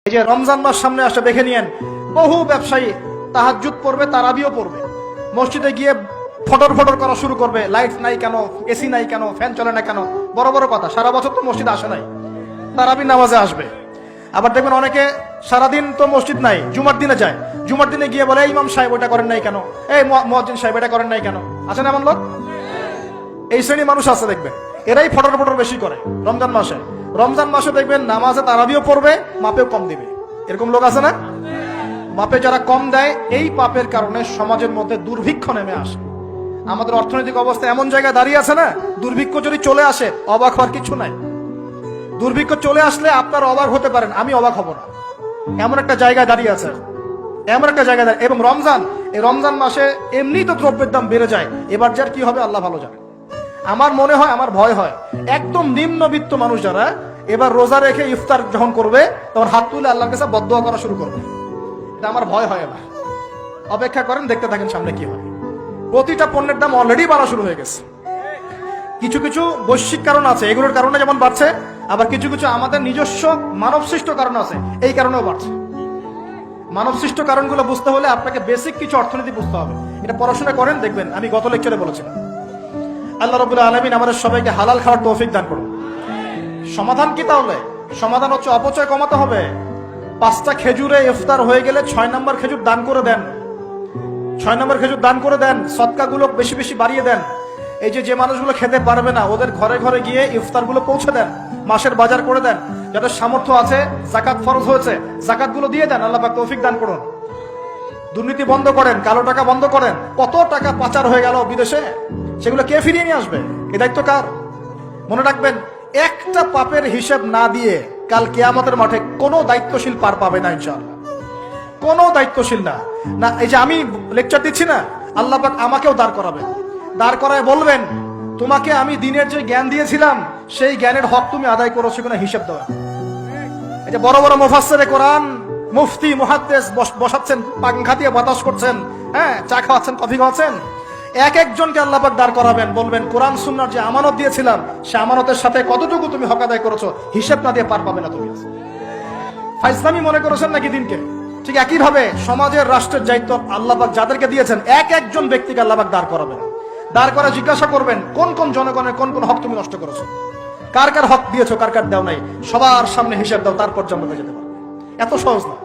এই যে রমজান মাস সামনে আসে, দেখে নিয়েন বহু ব্যবসায়ী তাহাজ্জুদ পড়বে, তারাবিও পড়বে, মসজিদে গিয়ে ফটর ফটর করা শুরু করবে, লাইট নাই কেন, এসি নাই কেন, ফ্যান চলে না কেন। বড় বড় কথা, সারা বছর তো মসজিদ আসে নাই, তারাবি নামাজে আসবে। আবার দেখবেন অনেকে সারাদিন তো মসজিদ নাই, জুমার দিনে যায়, জুমার দিনে গিয়ে বলে ইমাম সাহেব ওটা করেন নাই কেন, এই মুয়াজ্জিন সাহেব এটা করেন নাই কেন। আছে না এমন লোক? এই শ্রেণীর মানুষ আছে দেখবেন, এরাই ফটর ফটর বেশি করে রমজান মাসে। রমজান মাসে দেখবেন নামাজে তারাবিও পড়বে, মাপেও কম দিবে। এরকম লোক আছে না? মাপে যারা কম দেয়, এই পাপের কারণে সমাজের মধ্যে দুর্ভিক্ষ নেমে আসে। আমাদের অর্থনৈতিক অবস্থা এমন জায়গায় দাঁড়িয়ে আছে না, দুর্ভিক্ষ যদি চলে আসে অবাক হওয়ার কিছু নাই। দুর্ভিক্ষ চলে আসলে আপনার অবাক হতে পারেন, আমি অবাক হব না। এমন একটা জায়গায় দাঁড়িয়ে আছে, এমন একটা জায়গায় দাঁড়িয়ে। এবং রমজান, এই রমজান মাসে এমনি তো দ্রব্যের দাম বেড়ে যায়, এবার যার কি হবে আল্লাহ ভালো জানে। আমার মনে হয়, আমার ভয় হয়, একদম নিম্নবিত্ত মানুষ যারা এবার রোজা রেখে ইফতার যখন করবে তখন হাত তুলে আল্লাহর কাছে বদদোয়া করা শুরু করবে। এটা আমার ভয় হয়। এবার অপেক্ষা করেন, দেখতে থাকেন সামনে কি হয়। প্রতিটা পণ্যের দাম অলরেডি বাড়া শুরু হয়ে গেছে। কিছু কিছু বৈশ্বিক কারণ আছে, এগুলোর কারণে যেমন বাড়ছে, আবার কিছু কিছু আমাদের নিজস্ব মানব সৃষ্ট কারণ আছে, এই কারণেও বাড়ছে। মানব সৃষ্ট কারণগুলো বুঝতে হলে আপনাকে বেসিক কিছু অর্থনীতি বুঝতে হবে। এটা পড়াশোনা করেন, দেখবেন আমি গত লেকচারে বলেছিলাম। আল্লাহ রাব্বুল আলামিন আমাদের সবাইকে হালাল খাওয়ার তৌফিক দান করুন। সমাধান কি তাহলে? সমাধান হচ্ছে অপচয় কমাতে হবে। 5টা খেজুরে ইফতার হয়ে গেলে 6 নম্বর খেজুর দান করে দেন, 6 নম্বর খেজুর দান করে দেন। সদকাগুলো বেশি বেশি বাড়িয়ে দেন। এই যে মানুষগুলো খেতে পারবে না, ওদের ঘরে ঘরে গিয়ে ইফতারগুলো পৌঁছে দেন, মাসের বাজার করে দেন। যাদের সামর্থ্য আছে, জাকাত ফরজ হয়েছে, জাকাতগুলো দিয়ে দেন। আল্লাহ পাক তৌফিক দান করুন। দুর্নীতি বন্ধ করেন, কালো টাকা বন্ধ করেন। কত টাকা পাচার হয়ে গেল বিদেশে, সেগুলো কে ফিরিয়ে নিয়ে আসবে? এ দায়িত্ব কার? মনে রাখবেন, একটা পাপের হিসাব না দিয়ে কাল কিয়ামতের মাঠে কোনো দায়িত্বশীল পার পাবে না ইনশাআল্লাহ। কোনো দায়িত্বশীল না। না, এই যে আমি লেকচার দিচ্ছি না, আল্লাহ পাক আমাকেও দাঁড় করাবেন। দাঁড় করায় বলবেন, তোমাকে আমি দিনের যে জ্ঞান দিয়েছিলাম সেই জ্ঞানের হক তুমি আদায় করেছো কিনা হিসাব দেওয়া। এই যে বড় বড় মুফাসসিরে কোরআন, মুফতি, মুহাদ্দিস বসাচ্ছেন, পাংখা দিয়ে বাতাস করছেন, হ্যাঁ, চা খাওয়াচ্ছেন, কফি খাওয়াচ্ছেন। এক একজনকে আল্লাহ পাক দাঁড় করাবেন, বলবেন কোরআন সুন্নাহর যে আমানত দিয়েছিলাম সে আমানতের সাথে কতটুকু তুমি হক আদায় করেছো, হিসাব না দিয়ে পার পাবে না তুমি। ফাইজলামি মনে করেছেন নাকি দিনকে? ঠিক একই ভাবে সমাজের, রাষ্ট্রের দায়িত্ব আল্লাহ পাক যাদেরকে দিয়েছেন, এক একজন ব্যক্তিকে আল্লাহ পাক দাঁড় করাবেন। দাঁড় করে জিজ্ঞাসা করবেন, কোন কোন জনগণের কোন কোন হক তুমি নষ্ট করেছো, কার কার হক দিয়েছো, কার কার দাও নাই, সবার সামনে হিসাব দাও, তারপর জান্নাতে যেতে পারবে। এত সহজ না।